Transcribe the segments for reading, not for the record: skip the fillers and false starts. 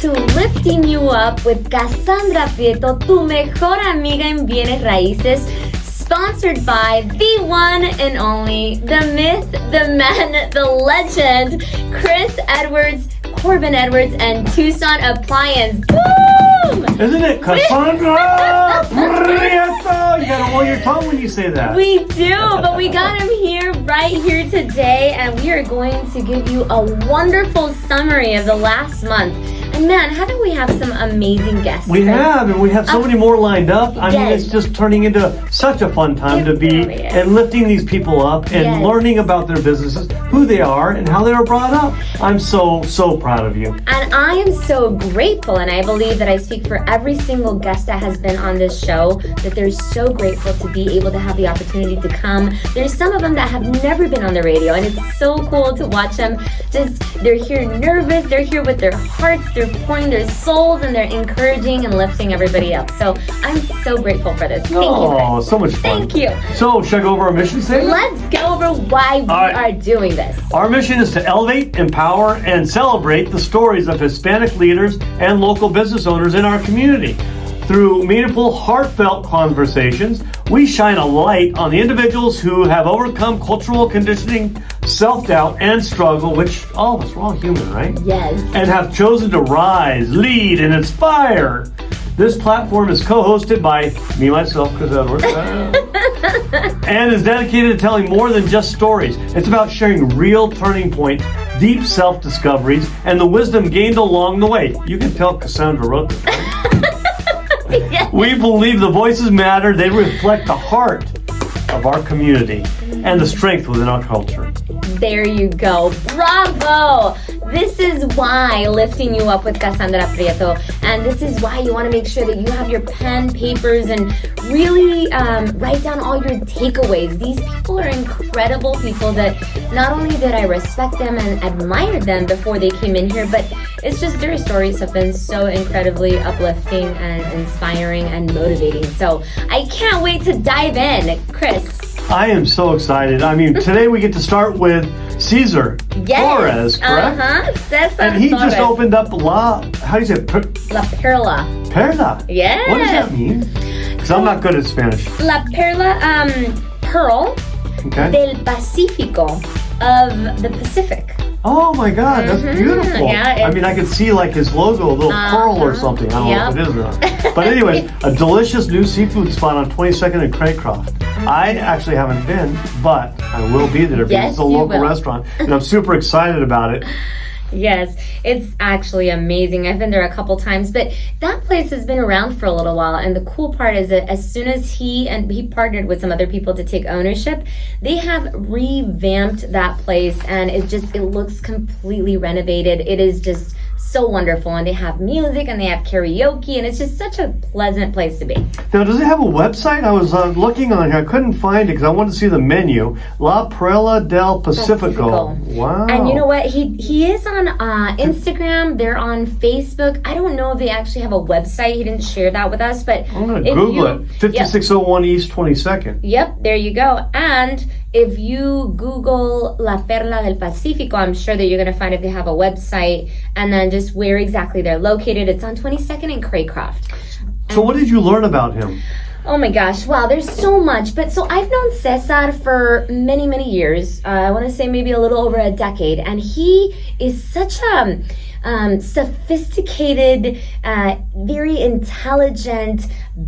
to Lifting You Up with Kasandra Prieto, tu mejor amiga en bienes raíces, sponsored by the one and only, the myth, the man, the legend, Chris Edwards, Corbin Edwards, and Tucson Appliance. Boom! Isn't it Kasandra Prieto? You gotta roll your tongue when you say that. We do, but we got him here right here today, and we are going to give you a wonderful summary of the last month. And man, haven't we have some amazing guests? We have, and we have so many more lined up. I mean, Yes. it's just turning into such a fun time to be really is. and lifting these people up and Yes. learning about their businesses, who they are, and how they were brought up. I'm so proud of you. And I am so grateful, and I believe that I speak for every single guest that has been on this show, that they're so grateful to be able to have the opportunity to come. There's some of them that have never been on the radio, and it's so cool to watch them. They're here nervous, they're here with their hearts, they're pouring their souls, and they're encouraging and lifting everybody up. So I'm so grateful for this. Thank you, Oh, Chris. so much fun. Thank you. So, should I go over our mission statement? Let's go over why we right. are doing this. Our mission is to elevate, empower, and celebrate the stories of Hispanic leaders and local business owners in our community. Through meaningful, heartfelt conversations, we shine a light on the individuals who have overcome cultural conditioning, self-doubt, and struggle, which all of us, we're all human, right? Yes. And have chosen to rise, lead, and inspire. This platform is co-hosted by me, myself, Chris Edwards, and is dedicated to telling more than just stories. It's about sharing real turning points, deep self-discoveries, and the wisdom gained along the way. You can tell Cassandra wrote this, right? Yes. We believe the voices matter. They reflect the heart of our community and the strength within our culture. There you go. Bravo! This is why Lifting You Up with Kasandra Prieto. And this is why you want to make sure that you have your pen, papers, and really write down all your takeaways. These people are incredible people that not only did I respect them and admire them before they came in here, but it's just their stories have been so incredibly uplifting and inspiring and motivating. So I can't wait to dive in. Chris. I am so excited. I mean, today we get to start with Cesar Torres, correct? Cesar And he Torres. just opened up how do you say it? La Perla. Perla. Yes. What does that mean? Because I'm not good at Spanish. La Perla, pearl Okay. del Pacífico, of the Pacific. Oh my God, that's beautiful. Yeah, I mean, I could see like his logo, a little pearl or something. I don't know if it is or not. But anyways, a delicious new seafood spot on 22nd and Craycroft. I actually haven't been, but I will be there because Yes, it's a you local will. restaurant, and I'm super excited about it. Yes, it's actually amazing. I've been there a couple times, but that place has been around for a little while. And the cool part is that as soon as he partnered with some other people to take ownership, they have revamped that place, and it looks completely renovated. It is just so wonderful, and they have music and they have karaoke, and it's just such a pleasant place to be. Now, does it have a website? I was looking on here. I couldn't find it because I wanted to see the menu. La Perla del Pacifico. Wow. And you know what? He is on Instagram. They're on Facebook. I don't know if they actually have a website. He didn't share that with us, but I'm going to Google it. 5601 East 22nd. Yep, there you go. And if you Google La Perla del Pacifico, I'm sure that you're going to find if they have a website and then just where exactly they're located. It's on 22nd and Craycroft. So what did you learn about him? Oh my gosh, wow, there's so much. But so I've known Cesar for many, many years. I want to say maybe a little over a decade. And he is such a sophisticated, very intelligent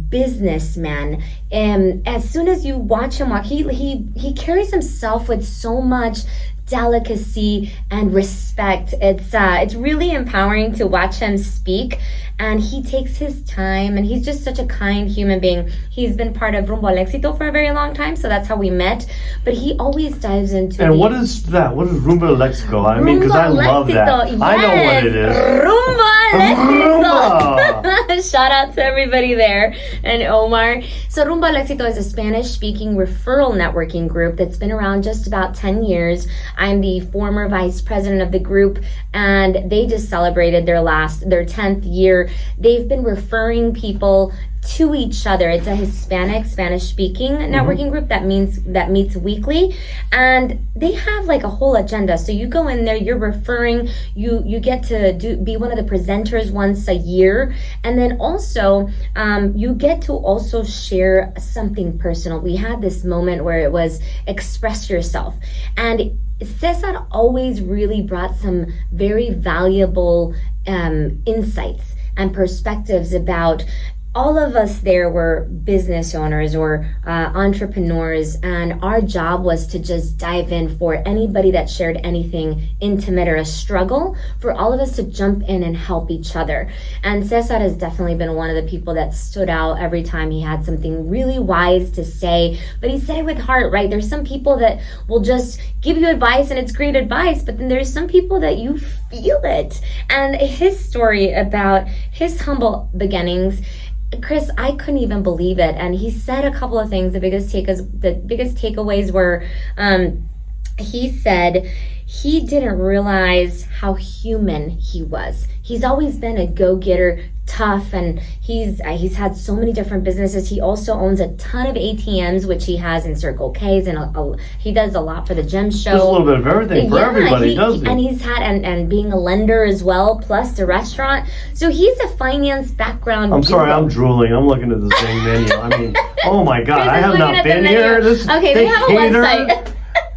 businessman. And as soon as you watch him walk, he carries himself with so much delicacy and respect. It's really empowering to watch him speak, and he takes his time, and he's just such a kind human being. He's been part of Rumbo al Éxito for a very long time, so that's how we met, but he always dives into And what is that? What is Rumbo al Éxito? I mean, because I love that. Yes. I know what it is. Rumbo al Rumba. Éxito. Shout out to everybody there and Omar. So Rumbo al Éxito is a Spanish-speaking referral networking group that's been around just about 10 years. I'm the former vice president of the group, and they just celebrated their 10th year. They've been referring people to each other. It's a Hispanic, Spanish-speaking networking group that meets weekly, and they have like a whole agenda. So you go in there, you're referring, you get to be one of the presenters once a year, and then also you get to also share something personal. We had this moment where it was express yourself, and Cesar always really brought some very valuable insights and perspectives about. All of us there were business owners or entrepreneurs, and our job was to just dive in for anybody that shared anything intimate or a struggle, for all of us to jump in and help each other. And Cesar has definitely been one of the people that stood out every time he had something really wise to say, but he said it with heart, right? There's some people that will just give you advice and it's great advice, but then there's some people that you feel it. And his story about his humble beginnings, Chris, I couldn't even believe it. And he said a couple of things. The biggest takeaways were, he said he didn't realize how human he was. He's always been a go-getter, tough, and he's had so many different businesses. He also owns a ton of ATMs, which he has in Circle K's, and he does a lot for the gym show. There's a little bit of everything for everybody, doesn't he? And he's had, and being a lender as well, plus the restaurant. So he's a finance background. I'm sorry, I'm drooling. I'm looking at the same menu. I mean, oh my God, I have not been here. Okay, they have a website.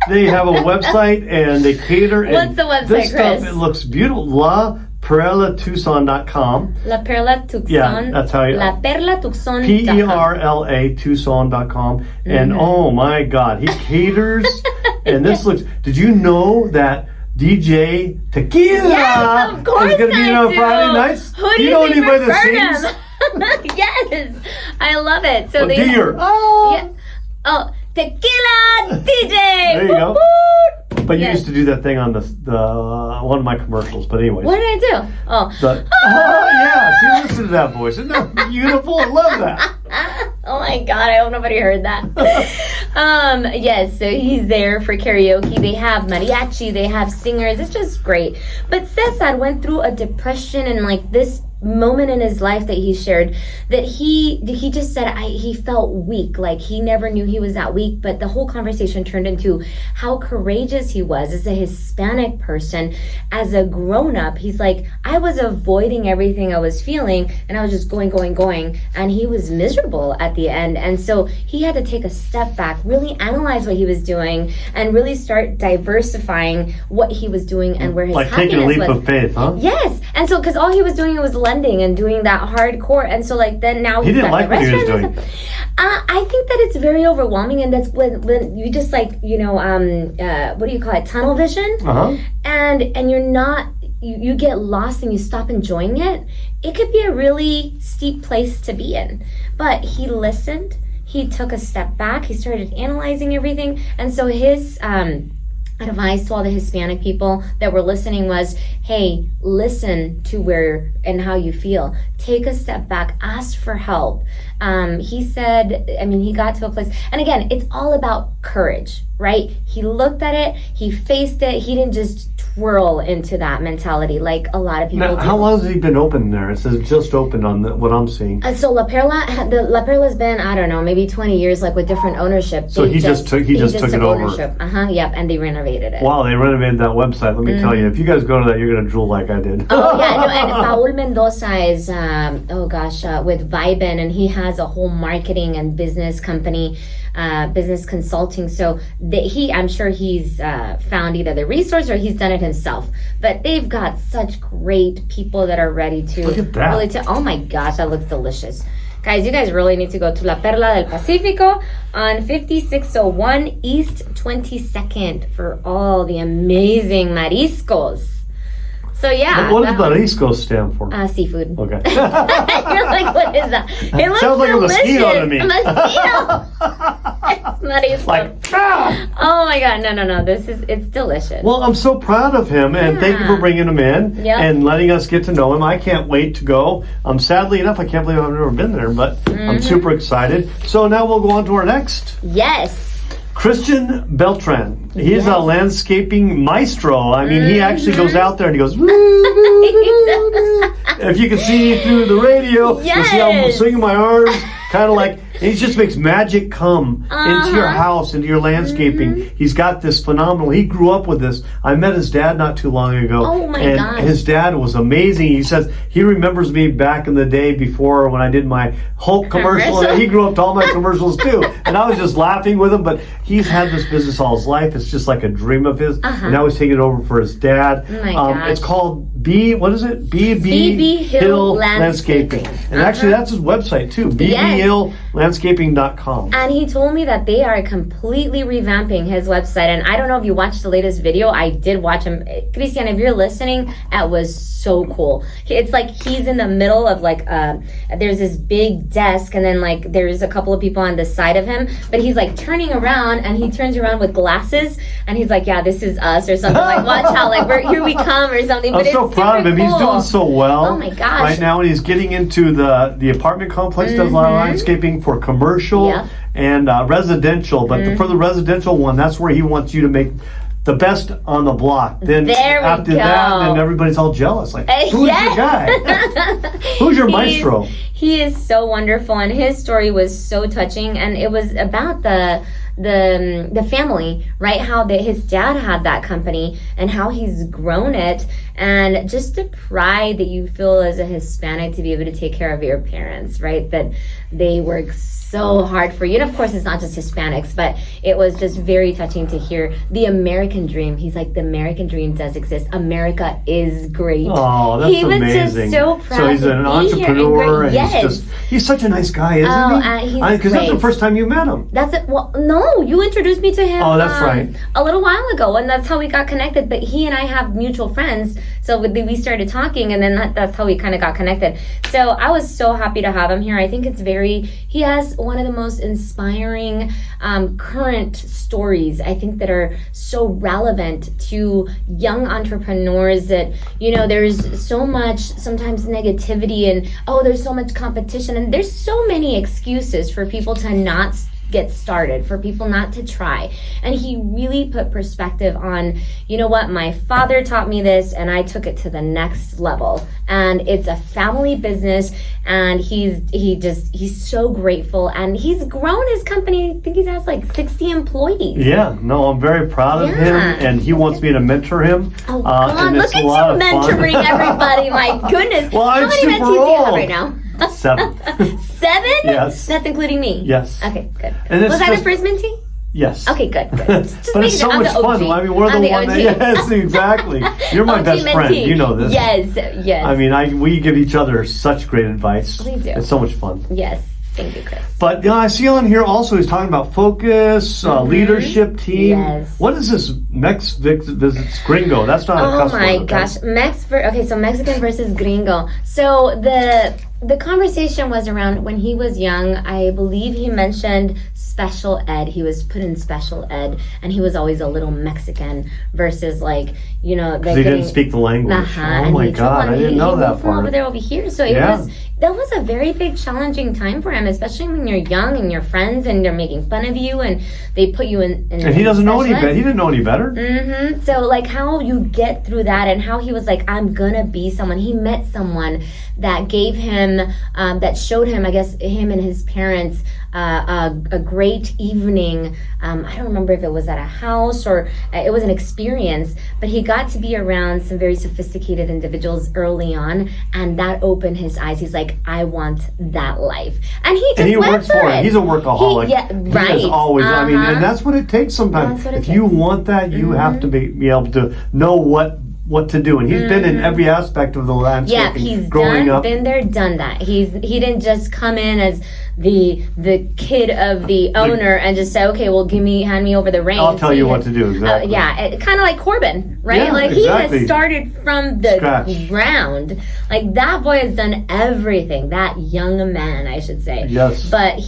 They have a website and they cater. What's the website, this Chris? Stuff, it looks beautiful. LaPerlaTucson.com. La Perla Tucson. Yeah, that's how you. La Perla Tucson. PERLA Tucson.com. And oh my God, he caters. And this looks. Did you know that DJ Tequila yes, of course is going to be on Friday nights? Who do you know think anybody that referred sings? him? Yes, I love it. So Tequila DJ. There you go. But you Yes. used to do that thing on the one of my commercials. But anyways. What did I do? Oh. Yeah. See, listen to that voice. Isn't that beautiful? I love that. Oh my God, I hope nobody heard that. Yes, so he's there for karaoke. They have mariachi, they have singers. It's just great. But Cesar went through a depression and like this moment in his life that he shared, that he just said he felt weak, like he never knew he was that weak. But the whole conversation turned into how courageous he was as a Hispanic person, as a grown-up. He's like, I was avoiding everything I was feeling, and I was just going, and he was miserable at the end. And so he had to take a step back, really analyze what he was doing, and really start diversifying what he was doing and where his like happiness taking a leap was. of faith, huh? Yes, and so because all he was doing was lending and doing that hardcore, and so like then now He didn't like what he was doing. I think that it's very overwhelming, and that's when you just like what do you call it, tunnel vision, and you're not. You get lost and you stop enjoying it. It could be a really steep place to be in, but he listened. He took a step back. He started analyzing everything, and so his advice to all the Hispanic people that were listening was, hey, listen to where and how you feel. Take a step back, ask for help. He said, he got to a place, and again, it's all about courage, right? He looked at it, he faced it, he didn't just twirl into that mentality like a lot of people do. How long has he been open there? It says just opened on what I'm seeing. So La Perla's been, I don't know, maybe 20 years, like with different ownership. So he just took it over. Ownership. Yep, and they renovated it. Wow, they renovated that website. Let me tell you, if you guys go to that, you're gonna drool like I did. Oh yeah, no, and Paul Mendoza is with Vibin, and he has a whole marketing and business company, business consulting. So I'm sure he's found either the resource or he's done it himself. But they've got such great people that are ready to Look at that. really oh my gosh, that looks delicious. Guys, you guys really need to go to La Perla del Pacifico on 5601 East 22nd for all the amazing mariscos. So yeah. What does marisco stand for? Seafood. Okay. You're like, what is that? It looks sounds like delicious. a mosquito to me. A mosquito. It's marisco. Like, oh my God, no. It's delicious. Well, I'm so proud of him, and thank you for bringing him in and letting us get to know him. I can't wait to go. Sadly enough, I can't believe I've never been there, but I'm super excited. So now we'll go on to our next. Yes. Christian Beltran. He's a landscaping maestro. I mean, he actually goes out there and he goes, if you can see me through the radio, you'll see how I'm swinging my arms, kind of like, and he just makes magic come into your house, into your landscaping. He's got this phenomenal, he grew up with this. I met his dad not too long ago. Oh my and gosh. His dad was amazing. He says he remembers me back in the day before when I did my Hulk commercial. And he grew up to all my commercials too. And I was just laughing with him, but he's had this business all his life. It's just like a dream of his. And now he's taking it over for his dad. Oh my gosh. It's called what is it? BB Hill Landscaping. And actually that's his website too, bbhilllandscaping.com. And he told me that they are completely revamping his website. And I don't know if you watched the latest video. I did watch him. Christian, if you're listening, it was so cool. It's like he's in the middle of like, there's this big desk and then like there's a couple of people on the side of him. But he's like turning around and he turns around with glasses and he's like, yeah, this is us or something. Like, watch out, like here we come or something. But I'm so proud of him. Cool. He's doing so well. Oh my gosh. Right now, and he's getting into the apartment complex, does a lot of landscaping for commercial and residential. But for the residential one, that's where he wants you to make the best on the block. Then after that, then everybody's all jealous. Like, who's your guy? Who's your maestro? He is so wonderful, and his story was so touching, and it was about the family, right? How his dad had that company and how he's grown it, and just the pride that you feel as a Hispanic to be able to take care of your parents, right? That they work so hard for you. And of course, it's not just Hispanics, but it was just very touching to hear the American dream. He's like, the American dream does exist. America is great. Oh, that's amazing. He was just so proud. So he's an entrepreneur, and he's such a nice guy, isn't he? Because that's the first time you met him. That's it. Well, no, you introduced me to him. Oh, that's right. A little while ago, and that's how we got connected. But he and I have mutual friends, so we started talking, and then that's how we kind of got connected. So I was so happy to have him here. I think he has one of the most inspiring current stories, I think, that are so relevant to young entrepreneurs that, there's so much sometimes negativity and, there's so much competition and there's so many excuses for people to not get started, for people not to try. And he really put perspective on, my father taught me this and I took it to the next level. And it's a family business, and he's so grateful, and he's grown his company. I think he has like 60 employees. Yeah, no, I'm very proud of him, and he wants me to mentor him. Oh God, look at you mentoring everybody, my goodness. Well, how many mentees do you have right now? 7. 7? Yes. That's including me? Yes. Okay, good. And was I the first mentee? Yes. Okay, good. But it's so much fun. I mean, we're the one that, yes, exactly. You're my best friend. You know this. Yes. I mean, we give each other such great advice. We do. It's so much fun. Yes. Thank you, Chris. But I see on here also he's talking about focus, leadership team. Yes. What is this Mex visits Gringo? That's not a customer. Oh my gosh. So Mexican versus Gringo. So the conversation was around when he was young. I believe he mentioned special ed. He was put in special ed, and he was always a little Mexican versus because he didn't speak the language. Oh my God, I didn't know that part. He moved from over there over here, so that was a very big challenging time for him, especially when you're young and your friends and they're making fun of you and they put you in and he doesn't know any better. He didn't know any better. So how you get through that, and how he was like, I'm gonna be someone. He met someone that gave him that showed him, I guess, him and his parents a great evening. I don't remember if it was at a house or it was an experience, but he got to be around some very sophisticated individuals early on, and that opened his eyes. He's like, I want that life, and he works for it. He's a workaholic. Right. He is always. I mean, and that's what it takes sometimes. If you want that, you have to be able to know what to do, and he's been in every aspect of the landscape. Yeah, he's growing up. Been there, done that. He didn't just come in as the kid of the owner and just say, okay, well, hand me over the reins. I'll tell you what to do. Exactly. Kind of like Corbin, right? Yeah, exactly. He has started from the ground. Like, that boy has done everything. That young man, I should say. Yes. But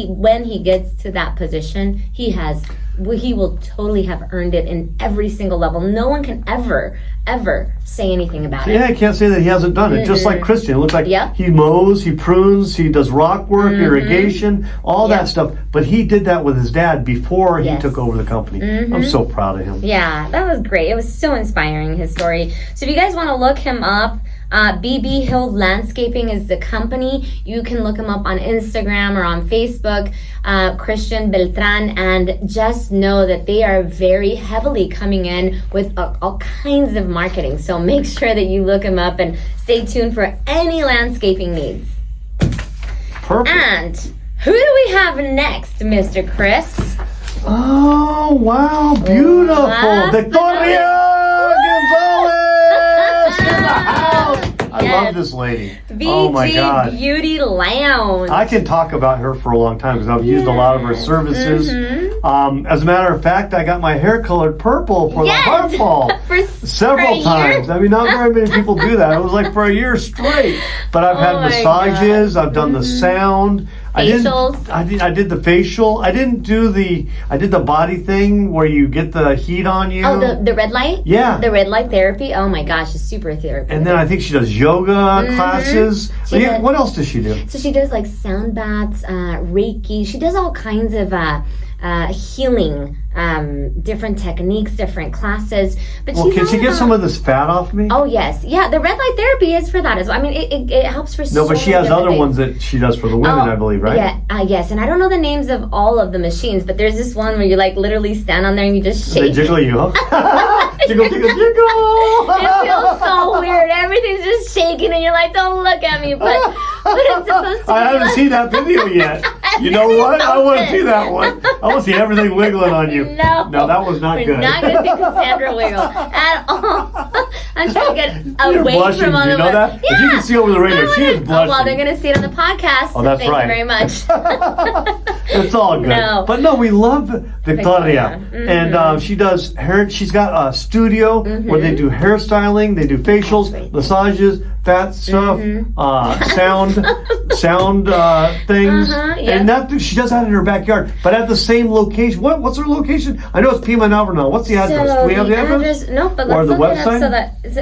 when he gets to that position, he has he will totally have earned it in every single level. No one can ever say anything about it. Yeah, I can't say that he hasn't done it. Just like Christian, it looks like he mows, he prunes, he does rock work, irrigation, all that stuff. But he did that with his dad before he took over the company. I'm so proud of him. Yeah, that was great. It was so inspiring, his story. So if you guys want to look him up, BB Hill Landscaping is the company. You can look him up on Instagram or on Facebook, Christian Beltran, and just know that they are very heavily coming in with all kinds of marketing. So make sure that you look him up and stay tuned for any landscaping needs. Perfect. And who do we have next, Mr. Chris? Oh, wow, beautiful. Victoria Gonzalez in the house. I love this lady. Oh my God. Beauty Lounge. I can talk about her for a long time because I've used a lot of her services. As a matter of fact, I got my hair colored purple for the heart ball several times. I mean, not very many people do that. It was like for a year straight. But I've had massages. I've done the sound. Facials. I did the facial. I did the body thing where you get the heat on you. Oh, the red light? Yeah. The red light therapy? Oh my gosh, it's super therapy. And then I think she does yoga classes. What else does she do? So she does like sound baths, Reiki. She does all kinds of healing, different techniques, different classes. But can she get some of this fat off me? Oh yes, yeah. The red light therapy is for that as well. I mean, it helps for. No, but she has other ones that she does for the women, I believe, right? Yeah, yes. And I don't know the names of all of the machines, but there's this one where you like literally stand on there and you just shake. They jiggle you, huh? Jiggle, jiggle, jiggle. It feels so weird. Everything's just shaking, and you're like, "Don't look at me," but it's supposed to. I haven't seen that video yet. You know what? I want to see that one. I want to see everything wiggling on you. No, that was not good. We're not going to see Cassandra wiggle at all. I'm trying to get You're away blushing. from all You the know that? Yeah. If you can see over the radio, she is blushing. Well, they're going to see it on the podcast. Oh, that's Thank right. you very much. It's all good. No. But no, we love Victoria. And she does hair. She's got a studio where they do hairstyling, they do facials, massages, fat stuff, sound things. And she does that in her backyard, but at the same location. What's her location? I know it's Pima Navarno. What's the address? So Do we have the address? No, but let's look it up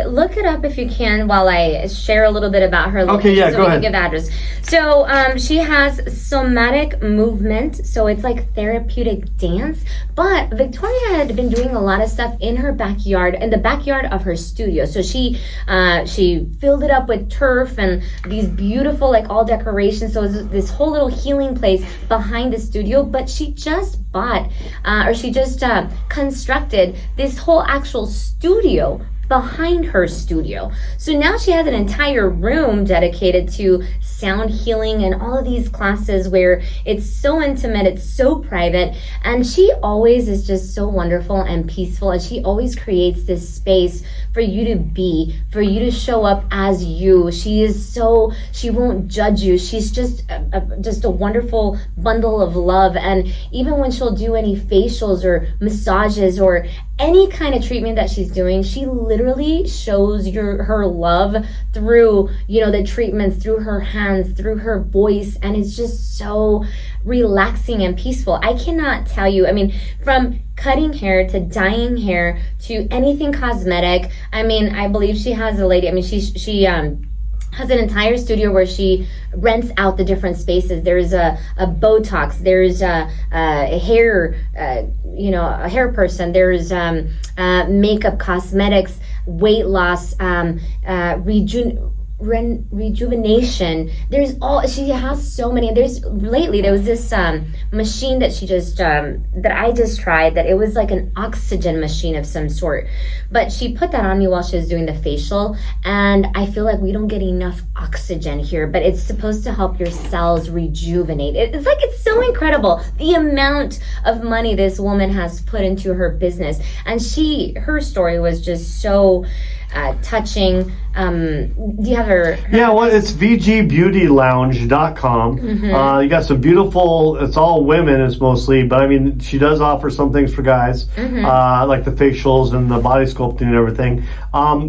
look it up if you can while I share a little bit about her location. Okay, yeah, so go we ahead. Can give the address. So she has somatic movement, so it's like therapeutic dance. But Victoria had been doing a lot of stuff in her backyard, in the backyard of her studio. So she filled it up with turf and these beautiful like all decorations. So it's this whole little healing place behind the studio. But she just constructed this whole actual studio behind her studio. So now she has an entire room dedicated to sound healing and all of these classes where it's so intimate, it's so private, and she always is just so wonderful and peaceful, and she always creates this space for you to be, for you to show up as you. She won't judge you. She's just a wonderful bundle of love. And even when she'll do any facials or massages or any kind of treatment that she's doing, she literally shows her love through, the treatments, through her hands, through her voice, and it's just so relaxing and peaceful. I cannot tell you, from cutting hair to dyeing hair to anything cosmetic. I believe she has a lady, she has an entire studio where she rents out the different spaces. There's a Botox, there's a hair, a hair person, there's makeup, cosmetics, weight loss, rejuvenation. She has so many. There was this machine that she just that I just tried, that it was like an oxygen machine of some sort, but she put that on me while she was doing the facial, and I feel like we don't get enough oxygen here, but it's supposed to help your cells rejuvenate. It's so incredible the amount of money this woman has put into her business, and her story was just so touching. Do you have her? Yeah, well, it's vgbeautylounge.com. You got some beautiful, it's all women, it's mostly, but she does offer some things for guys, like the facials and the body sculpting and everything.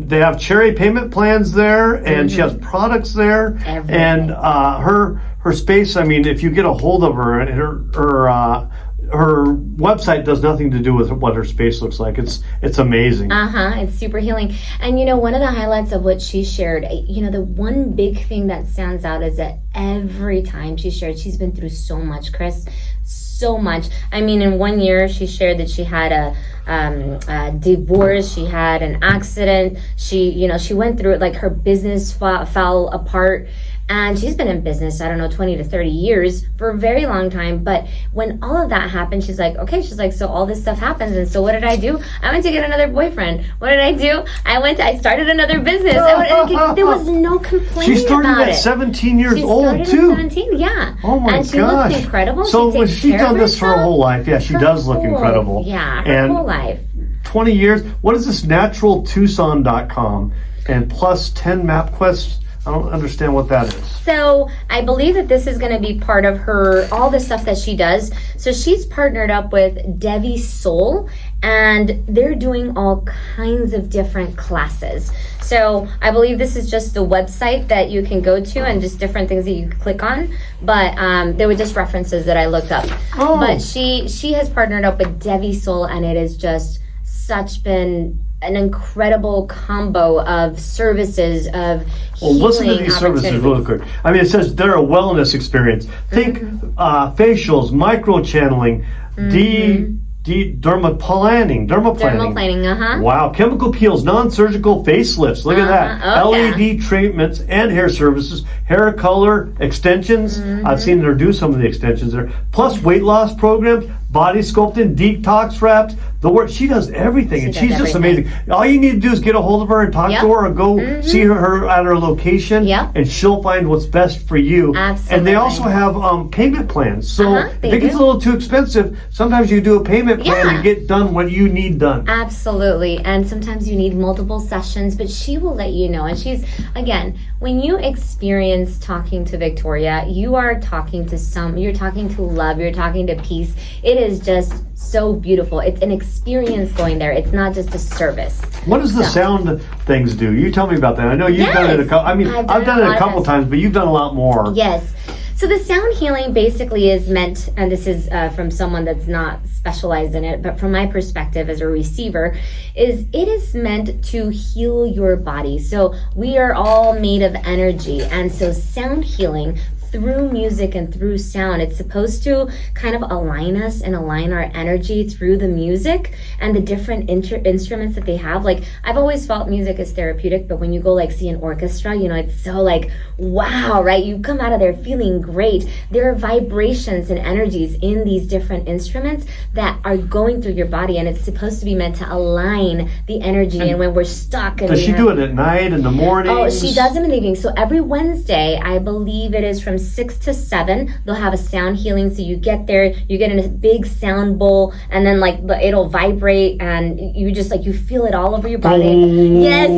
They have cherry payment plans there, and she has products there. Everything. And her space, if you get a hold of her, her website does nothing to do with what her space looks like. It's amazing. It's super healing. And one of the highlights of what she shared, the one big thing that stands out is that every time she shared, she's been through so much, Chris. So much. I mean, in 1 year, she shared that she had a divorce, she had an accident, she went through it, like her business fell apart. And she's been in business, I don't know, 20 to 30 years for a very long time. But when all of that happened, she's like, okay, so all this stuff happens. And so what did I do? I went to get another boyfriend. What did I do? I started another business. There was no complaining. She started at 17 years old, too. At 17, yeah. Oh my gosh. And she looks incredible. So she's done this for her whole life. Yeah, she does look incredible. Yeah, her whole life. 20 years. What is this? naturaltucson.com and plus 10 MapQuest. I don't understand what that is. So I believe that this is going to be part of all the stuff that she does. So she's partnered up with Devi Soul, and they're doing all kinds of different classes. So I believe this is just the website that you can go to and just different things that you can click on. But there were just references that I looked up. Oh. But she has partnered up with Devi Soul, and it has just been an incredible combo of services of healing. Well, listen to these services really quick. I mean, it says they're a wellness experience. Think facials, microchanneling, dermaplaning. Dermaplaning, Wow, chemical peels, non-surgical facelifts. Look at that. LED treatments and hair services, hair color extensions. I've seen her do some of the extensions there. Plus weight loss programs, body sculpting, detox wraps. She does everything, and she's just amazing. All you need to do is get a hold of her and talk to her, or go see her at her location, and she'll find what's best for you. Absolutely. And they also have payment plans. So if it gets a little too expensive, sometimes you do a payment plan to get done what you need done. Absolutely. And sometimes you need multiple sessions, but she will let you know. And she's, again, when you experience talking to Victoria, you are talking to you're talking to love, you're talking to peace. It is just so beautiful. It's an experience going there. It's not just a service. What does the sound things do? You tell me about that. I know you've done it I've done it a couple times, but you've done a lot more. Yes. So the sound healing basically is meant, and this is from someone that's not specialized in it, but from my perspective as a receiver, it is meant to heal your body. So we are all made of energy, and so sound healing through music and through sound, it's supposed to kind of align us and align our energy through the music and the different instruments that they have. Like, I've always felt music is therapeutic, but when you go see an orchestra, it's so wow, right? You come out of there feeling great. There are vibrations and energies in these different instruments that are going through your body, and it's supposed to be meant to align the energy. And when we're stuck, does she do it at night, in the morning? Oh, she does them in the evening. So every Wednesday, I believe it is from 6 to 7, they'll have a sound healing. So you get there, you get in a big sound bowl, and then it'll vibrate, and you just you feel it all over your body. Yes,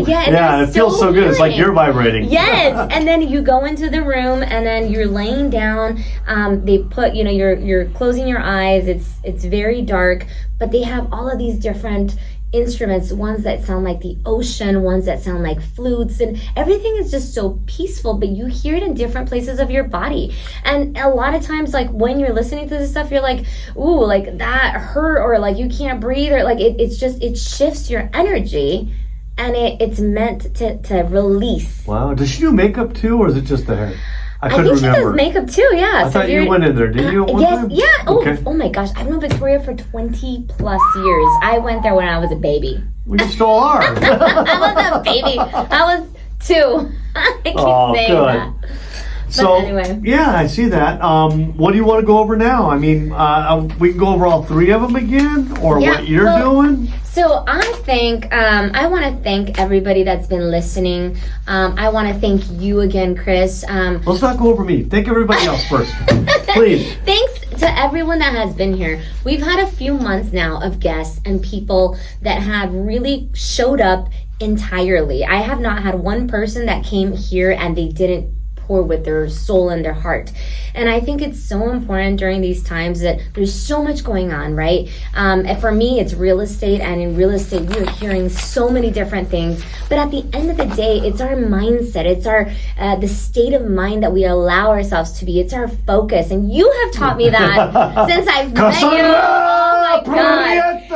yeah, it feels so good. It's like you're vibrating. Yes, and then you go into the room, and then you're laying down. They put, you're closing your eyes. It's very dark, but they have all of these different instruments, ones that sound like the ocean, ones that sound like flutes, and everything is just so peaceful, but you hear it in different places of your body. And a lot of times, when you're listening to this stuff, you're like, ooh, that hurt, or you can't breathe, or it shifts your energy, and it's meant to release. Wow. Does she do makeup too, or is it just the hair? I think remember. She does makeup too, yeah. I thought you went in there, didn't you? Yes, yeah. Oh, okay. Oh my gosh, I've known Victoria for 20 plus years. I went there when I was a baby. We just stole ours. I was a baby. I was 2. I keep saying good. that. So, anyway. Yeah, I see that. What do you want to go over now? I mean, we can go over all 3 of them again, or what you're doing? So I think, I want to thank everybody that's been listening. I want to thank you again, Chris. Let's not go over me. Thank everybody else first. Please. Thanks to everyone that has been here. We've had a few months now of guests and people that have really showed up entirely. I have not had one person that came here and they didn't pour with their soul and their heart. And I think it's so important during these times that there's so much going on, right? And for me, it's real estate, and in real estate, we are hearing so many different things. But at the end of the day, it's our mindset. It's our the state of mind that we allow ourselves to be. It's our focus. And you have taught me that since I've met you. Oh my God. It is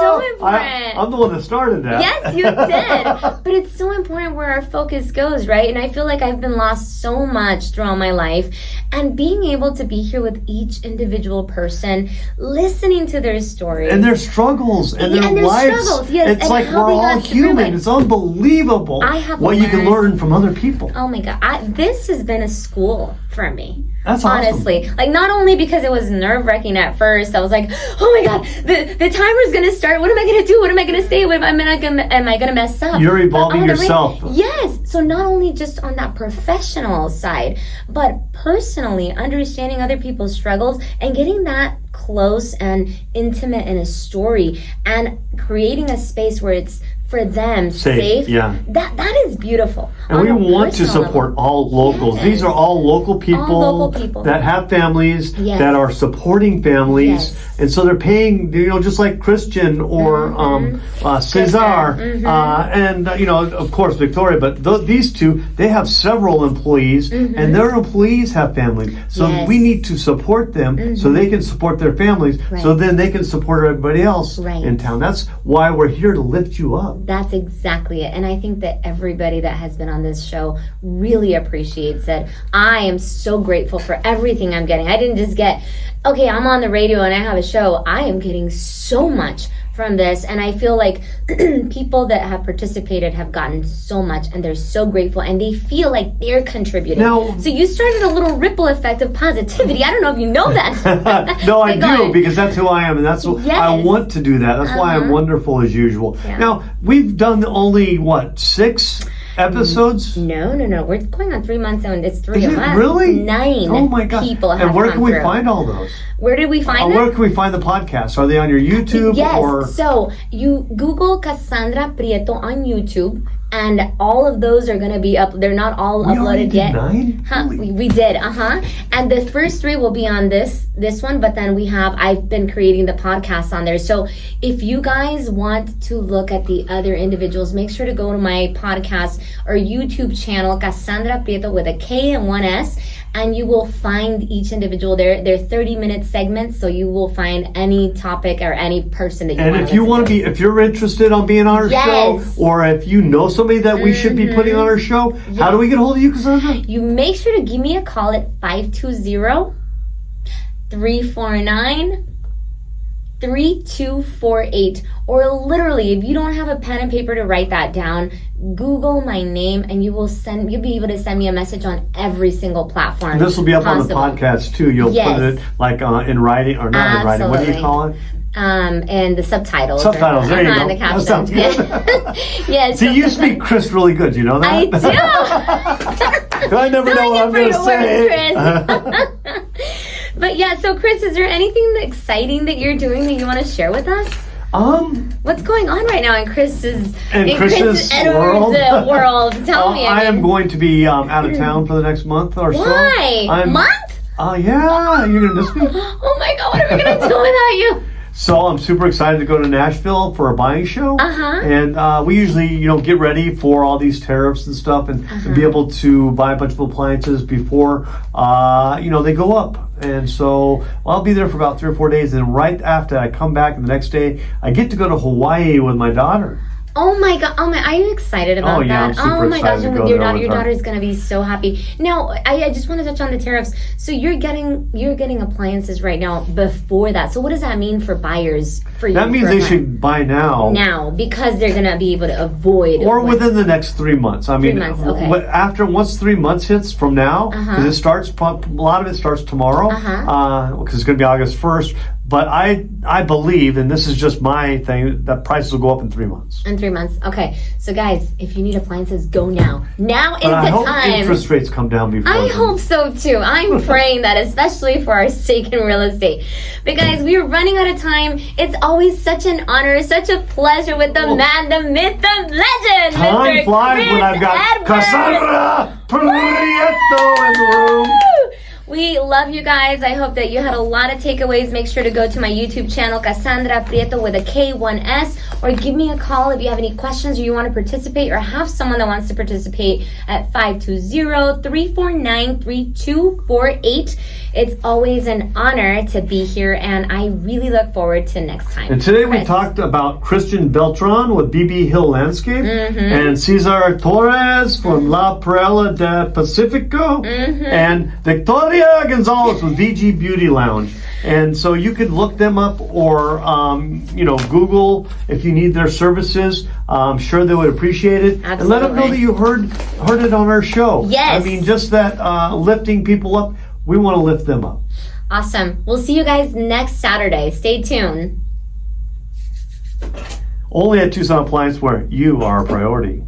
so important. I'm the one that started that. Yes, you did. But it's so important where our focus goes, right? And I feel like I've been lost so much throughout my life. And being able to be here with each individual person, listening to their stories. And their struggles and their lives. Struggles, yes. It's like we're all human. It's unbelievable what you can learn from other people. Oh my God. This has been a school for me. That's awesome. Honestly. Like, not only because it was nerve-wracking at first, I was like, oh my God, the timer's going to start. What am I going to do? What am I going to say? Am I going to mess up? You're evolving yourself. Yes. So not only just on that professional side, but personally understanding other people's struggles and getting that close and intimate in a story and creating a space where it's for them safe. Yeah. That is beautiful. And we want to support all locals. Yes. These are all local people, that have families, that are supporting families. Yes. And so they're paying, just like Christian or Cesar, and, of course, Victoria. But these two, they have several employees, and their employees have families. So we need to support them so they can support their families, so then they can support everybody else in town. That's why we're here, to lift you up. That's exactly it. And I think that everybody that has been on this show really appreciates it. I am so grateful for everything I'm getting. I didn't just get, okay, I'm on the radio and I have a show. I am getting so much from this, and I feel like people that have participated have gotten so much, and they're so grateful, and they feel like they're contributing. So you started a little ripple effect of positivity. I don't know if you know that. No, I do, because that's who I am, and that's what I want to do that. That's why I'm wonderful as usual. Now, we've done only, 6 episodes? No. We're going on 3 months, and it's 3 of us. Really? 9 oh my God. People have And where can we through. find all those? Where did we find them? Where can we find the podcasts? Are they on your YouTube? Yes. Or? So you Google Kasandra Prieto on YouTube, and all of those are going to be up. They're not all uploaded yet. 9? We did. And the first 3 will be on this one, but then I've been creating the podcast on there. So if you guys want to look at the other individuals, make sure to go to my podcast or YouTube channel, Kasandra Prieto, with a K and 1 S. And you will find each individual. They're 30-minute segments, so you will find any topic or any person that you want to listen to. And if you're interested on being on our show, or if you know somebody that we should be putting on our show, how do we get a hold of you, Cassandra? You make sure to give me a call at 520-349-3248. Or literally, if you don't have a pen and paper to write that down, Google my name, and you'll be able to send me a message on every single platform. This will be up on the podcast too. You'll put it like in writing, or not in writing. What do you call it? And the subtitles. Subtitles, there you go. The captions. That sounds good. Yes. See, you speak Chris really good, you know that? I do. I never know what I'm going to say. But yeah, so Chris, is there anything exciting that you're doing that you want to share with us? What's going on right now in Chris's world? Tell me. I am going to be out of town for the next month or so. Why? Month? Yeah. You're going to miss me? Oh my God, what are we going to do without you? So I'm super excited to go to Nashville for a buying show. And we usually, get ready for all these tariffs and stuff, and be able to buy a bunch of appliances before, they go up. And so I'll be there for about 3 or 4 days. And right after I come back, and the next day, I get to go to Hawaii with my daughter. Oh my God! Are you excited about that? I'm super excited to go your there with your daughter's gonna be so happy. Now, I just want to touch on the tariffs. So you're getting appliances right now before that. So what does that mean for buyers? For you? That means they should buy now. Now, because they're gonna be able to avoid. Or within the next 3 months. I mean, 3 months, okay. Once 3 months hits from now, because it starts. A lot of it starts tomorrow, because it's gonna be August 1st. But I believe, and this is just my thing, that prices will go up in 3 months. In 3 months, okay. So guys, if you need appliances, go now. Now is the time. I hope interest rates come down before. I hope so too. I'm praying that, especially for our sake in real estate. But guys, we are running out of time. It's always such an honor, such a pleasure with the man, the myth, the legend, Mr. Time flies when I've got Kasandra Prieto in the room. We love you guys. I hope that you had a lot of takeaways. Make sure to go to my YouTube channel, Kasandra Prieto with a K1S, or give me a call if you have any questions or you want to participate or have someone that wants to participate at 520-349-3248. It's always an honor to be here, and I really look forward to next time. And today we talked about Christian Beltran with BB Hill Landscape and Cesar Torres from La Perla de Pacifico and Victoria Gonzalez with VG Beauty Lounge. And so you could look them up or, Google if you need their services. I'm sure they would appreciate it. Absolutely. And let them know that you heard it on our show. Yes. I mean, just that lifting people up. We want to lift them up. Awesome. We'll see you guys next Saturday. Stay tuned. Only at Tucson Appliance, where you are a priority.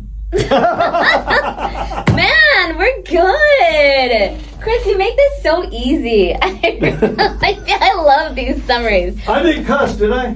Man, we're good. Chris, you make this so easy. I love these summaries. I didn't cuss, did I?